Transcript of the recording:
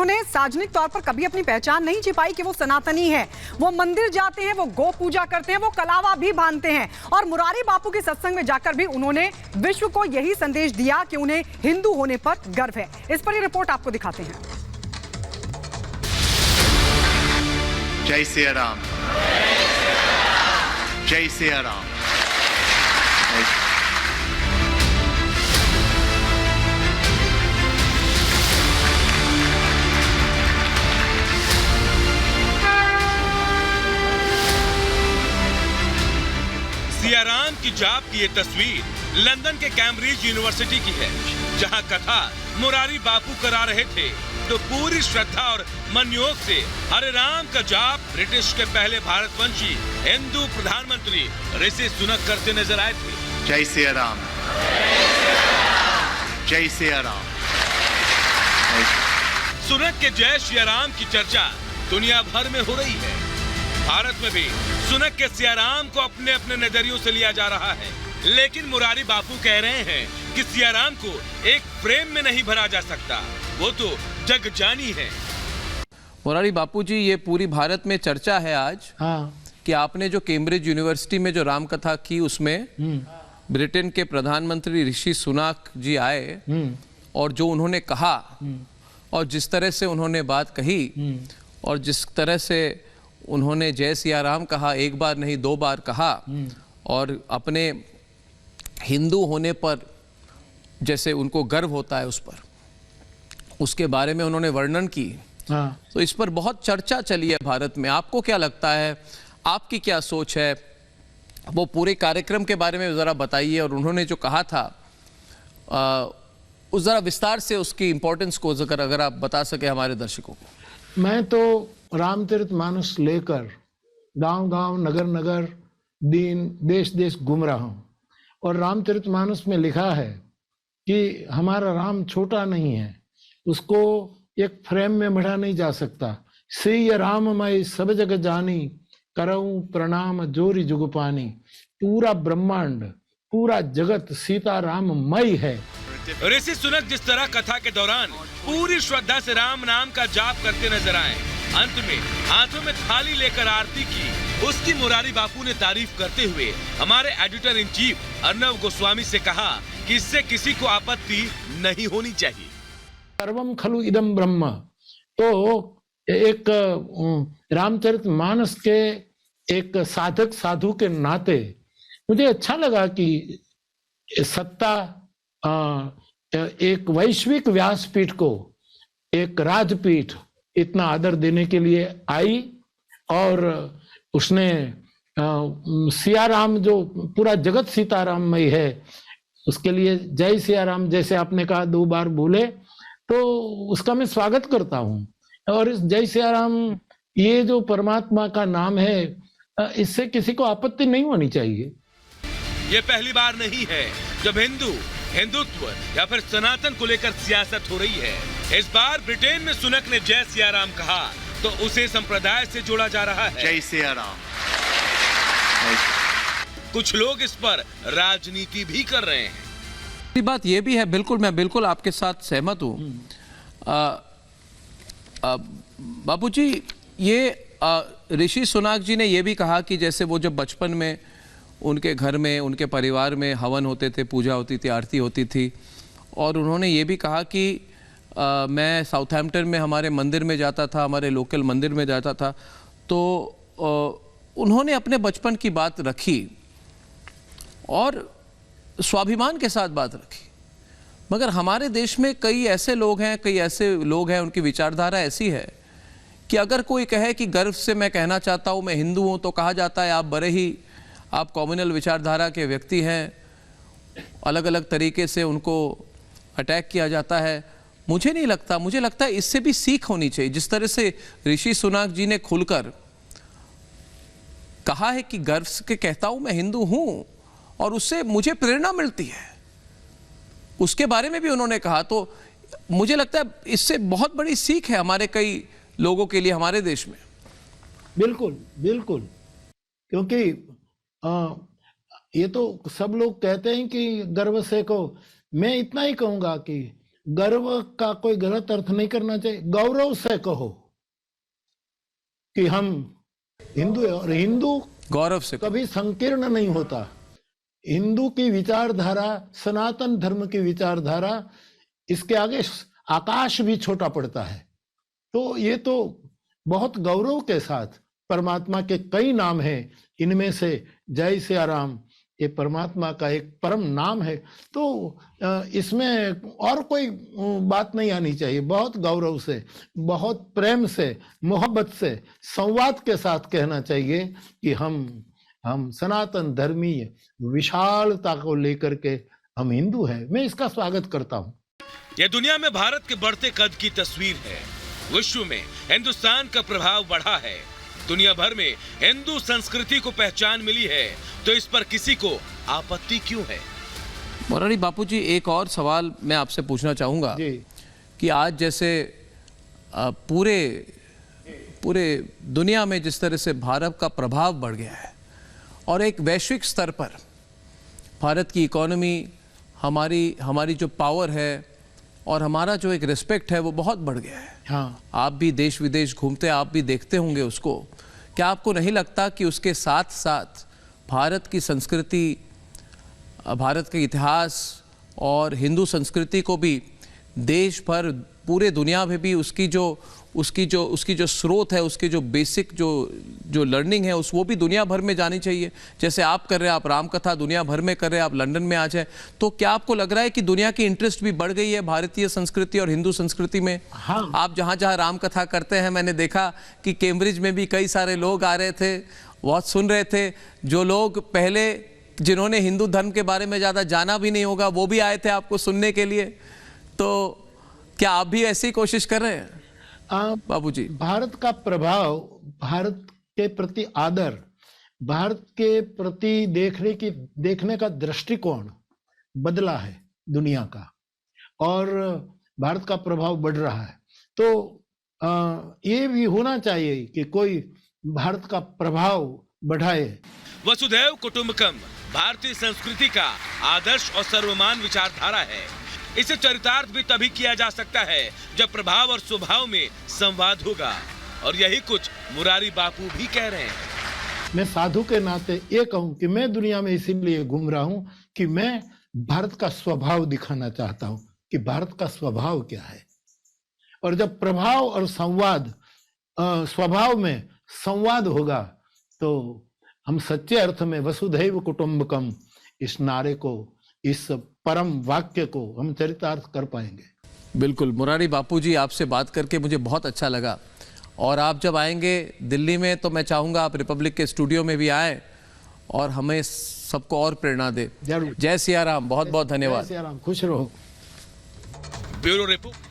उन्होंने सार्वजनिक तौर पर कभी अपनी पहचान नहीं छिपाई कि वो सनातनी है। वो मंदिर जाते हैं, वो गौ पूजा करते हैं, वो कलावा भी बांधते हैं और मुरारी बापू के सत्संग में जाकर भी उन्होंने विश्व को यही संदेश दिया कि उन्हें हिंदू होने पर गर्व है। इस पर ये रिपोर्ट आपको दिखाते हैं। जय सिया राम, जय सिया राम। सियाराम की जाप की ये तस्वीर लंदन के कैम्ब्रिज यूनिवर्सिटी की है, जहां कथा मुरारी बापू करा रहे थे तो पूरी श्रद्धा और मनयोग से हरे राम का जाप ब्रिटिश के पहले भारतवंशी हिंदू प्रधानमंत्री ऋषि सुनक करते नजर आए थे। जय सिया राम, जय सिया राम। सुनक के जय सिया राम की चर्चा दुनिया भर में हो रही है। भारत में भी सुनक के सियाराम को अपने अपने नजरियों से लिया जा रहा है, लेकिन मुरारी बापू कह रहे हैं कि सियाराम को एक फ्रेम में नहीं भरा जा सकता, वो तो जग जानी है। मुरारी बापू जी, ये पूरी भारत में चर्चा है आज कि आपने जो कैम्ब्रिज यूनिवर्सिटी में जो राम कथा की उसमें ब्रिटेन के प्रधानमंत्री ऋषि सुनक जी आए और जो उन्होंने कहा और जिस तरह से उन्होंने बात कही और जिस तरह से उन्होंने जय सिया राम कहा, एक बार नहीं 2 बार कहा और अपने हिंदू होने पर जैसे उनको गर्व होता है उस पर, उसके बारे में उन्होंने वर्णन की। तो इस पर बहुत चर्चा चली है भारत में। आपको क्या लगता है, आपकी क्या सोच है? वो पूरे कार्यक्रम के बारे में ज़रा बताइए और उन्होंने जो कहा था उस ज़रा विस्तार से उसकी इम्पोर्टेंस को अगर आप बता सके हमारे दर्शकों को। मैं तो रामचरितमानस लेकर गांव-गांव, नगर-नगर, देश देश घूम रहा हूं और रामचरितमानस में लिखा है कि हमारा राम छोटा नहीं है, उसको एक फ्रेम में भरा नहीं जा सकता। सिय राममय सब जग जानी, करऊं प्रणाम जोरी जुग पानी। पूरा ब्रह्मांड, पूरा जगत सीता राममय है। ऋषि सुनक जिस तरह कथा के दौरान पूरी श्रद्धा से राम नाम का जाप करते नजर आए, अंत में हाथों में थाली लेकर आरती की, उसकी मुरारी बापू ने तारीफ करते हुए हमारे editor in chief Arnav Goswami से कहा कि इससे किसी को आपत्ति नहीं होनी चाहिए। सर्वम खलु इदम ब्रह्म। तो एक रामचरितमानस के एक साधक साधु के नाते मुझे अच्छा लगा कि सत्ता एक वैश्विक व्यासपीठ को एक राजपीठ इतना आदर देने के लिए आई और उसने सियाराम जो पूरा जगत सीताराममय है उसके लिए जय सियाराम जैसे आपने कहा 2 बार बोले, तो उसका मैं स्वागत करता हूं। और इस जय सियाराम ये जो परमात्मा का नाम है, इससे किसी को आपत्ति नहीं होनी चाहिए। ये पहली बार नहीं है जब हिंदुत्व या फिर सनातन को लेकर सियासत हो रही है। इस बार ब्रिटेन में सुनक ने जय सियाराम कहा तो उसे संप्रदाय से जोड़ा जा रहा है। जय सिया राम। कुछ लोग इस पर राजनीति भी कर रहे हैं। बात ये भी है, बिल्कुल मैं बिल्कुल आपके साथ सहमत हूँ। बापू जी, ये ऋषि सुनक जी ने ये भी कहा कि जैसे वो जब बचपन में उनके घर में, उनके परिवार में हवन होते थे, पूजा होती थी, आरती होती थी, और उन्होंने ये भी कहा कि मैं साउथहैम्पटन में हमारे मंदिर में जाता था, हमारे लोकल मंदिर में जाता था, तो उन्होंने अपने बचपन की बात रखी और स्वाभिमान के साथ बात रखी। मगर हमारे देश में कई ऐसे लोग हैं, उनकी विचारधारा ऐसी है कि अगर कोई कहे कि गर्व से मैं कहना चाहता हूँ मैं हिंदू हूँ, तो कहा जाता है आप बड़े ही, आप कम्युनल विचारधारा के व्यक्ति हैं, अलग अलग तरीके से उनको अटैक किया जाता है। मुझे नहीं लगता, मुझे लगता है इससे भी सीख होनी चाहिए। जिस तरह से ऋषि सुनक जी ने खुलकर कहा है कि गर्व से कहता हूं मैं हिंदू हूं और उससे मुझे प्रेरणा मिलती है, उसके बारे में भी उन्होंने कहा, तो मुझे लगता है इससे बहुत बड़ी सीख है हमारे कई लोगों के लिए हमारे देश में। बिल्कुल बिल्कुल, क्योंकि ये तो सब लोग कहते हैं कि गर्व से को, मैं इतना ही कहूंगा कि गर्व का कोई गलत अर्थ नहीं करना चाहिए, गौरव से कहो कि हम हिंदू है। और हिंदू गौरव से कभी संकीर्ण नहीं होता। हिंदू की विचारधारा, सनातन धर्म की विचारधारा, इसके आगे आकाश भी छोटा पड़ता है। तो ये तो बहुत गौरव के साथ परमात्मा के कई नाम हैं, इनमें से जय सिया राम ये परमात्मा का एक परम नाम है। तो इसमें और कोई बात नहीं आनी चाहिए। बहुत गौरव से, बहुत प्रेम से, मोहब्बत से, संवाद के साथ कहना चाहिए कि हम सनातन धर्मीय विशालता को लेकर के हम हिंदू हैं। मैं इसका स्वागत करता हूं। यह दुनिया में भारत के बढ़ते कद की तस्वीर है। विश्व में हिंदुस्तान का प्रभाव बढ़ा है। दुनिया भर में हिंदू संस्कृति को पहचान मिली है, तो इस पर किसी को आपत्ति क्यों है? मुरारी बापूजी, एक और सवाल मैं आपसे पूछना चाहूंगा कि आज जैसे पूरे दुनिया में जिस तरह से भारत का प्रभाव बढ़ गया है और एक वैश्विक स्तर पर भारत की इकोनॉमी, हमारी जो पावर है और हमारा जो एक रिस्पेक्ट है वो बहुत बढ़ गया है। हाँ, आप भी देश विदेश घूमते, आप भी देखते होंगे उसको। क्या आपको नहीं लगता कि उसके साथ साथ भारत की संस्कृति, भारत के इतिहास और हिंदू संस्कृति को भी देश भर, पूरे दुनिया में भी उसकी जो स्रोत है, उसकी जो बेसिक जो लर्निंग है वो भी दुनिया भर में जानी चाहिए? जैसे आप कर रहे हैं, आप रामकथा दुनिया भर में कर रहे हैं, आप लंदन में आ जाए, तो क्या आपको लग रहा है कि दुनिया की इंटरेस्ट भी बढ़ गई है भारतीय संस्कृति और हिंदू संस्कृति में? हाँ। आप जहाँ जहाँ रामकथा करते हैं, मैंने देखा कि कैम्ब्रिज में भी कई सारे लोग आ रहे थे, बहुत सुन रहे थे। जो लोग पहले, जिन्होंने हिंदू धर्म के बारे में ज़्यादा जाना भी नहीं होगा, वो भी आए थे आपको सुनने के लिए। तो क्या आप भी ऐसी कोशिश कर रहे हैं बाबूजी? भारत का प्रभाव, भारत के प्रति आदर, भारत के प्रति देखने का दृष्टिकोण बदला है दुनिया का, और भारत का प्रभाव बढ़ रहा है। तो ये भी होना चाहिए कि कोई भारत का प्रभाव बढ़ाए। वसुधैव कुटुंबकम भारतीय संस्कृति का आदर्श और सर्वमान विचारधारा है। इसे चरितार्थ भी तभी किया जा सकता है जब प्रभाव और स्वभाव में संवाद होगा, और यही कुछ मुरारी बापू भी कह रहे हैं। मैं साधु के नाते ये कहूं कि मैं दुनिया में इसीलिए घूम रहा हूं कि मैं भारत का स्वभाव दिखाना चाहता हूं कि भारत का स्वभाव क्या है। और जब प्रभाव और संवाद, स्वभाव में संवाद होगा, तो हम सच्चे अर्थ में वसुधैव कुटुंबकम इस नारे को, इस परम वाक्य को हम चरितार्थ कर पाएंगे। बिल्कुल मुरारी बापूजी, आपसे बात करके मुझे बहुत अच्छा लगा। और आप जब आएंगे दिल्ली में तो मैं चाहूँगा आप रिपब्लिक के स्टूडियो में भी आए और हमें सबको और प्रेरणा दे। जरूर। जय सिया राम, बहुत बहुत धन्यवाद। जय सिया राम, खुश रहो। Bureau report.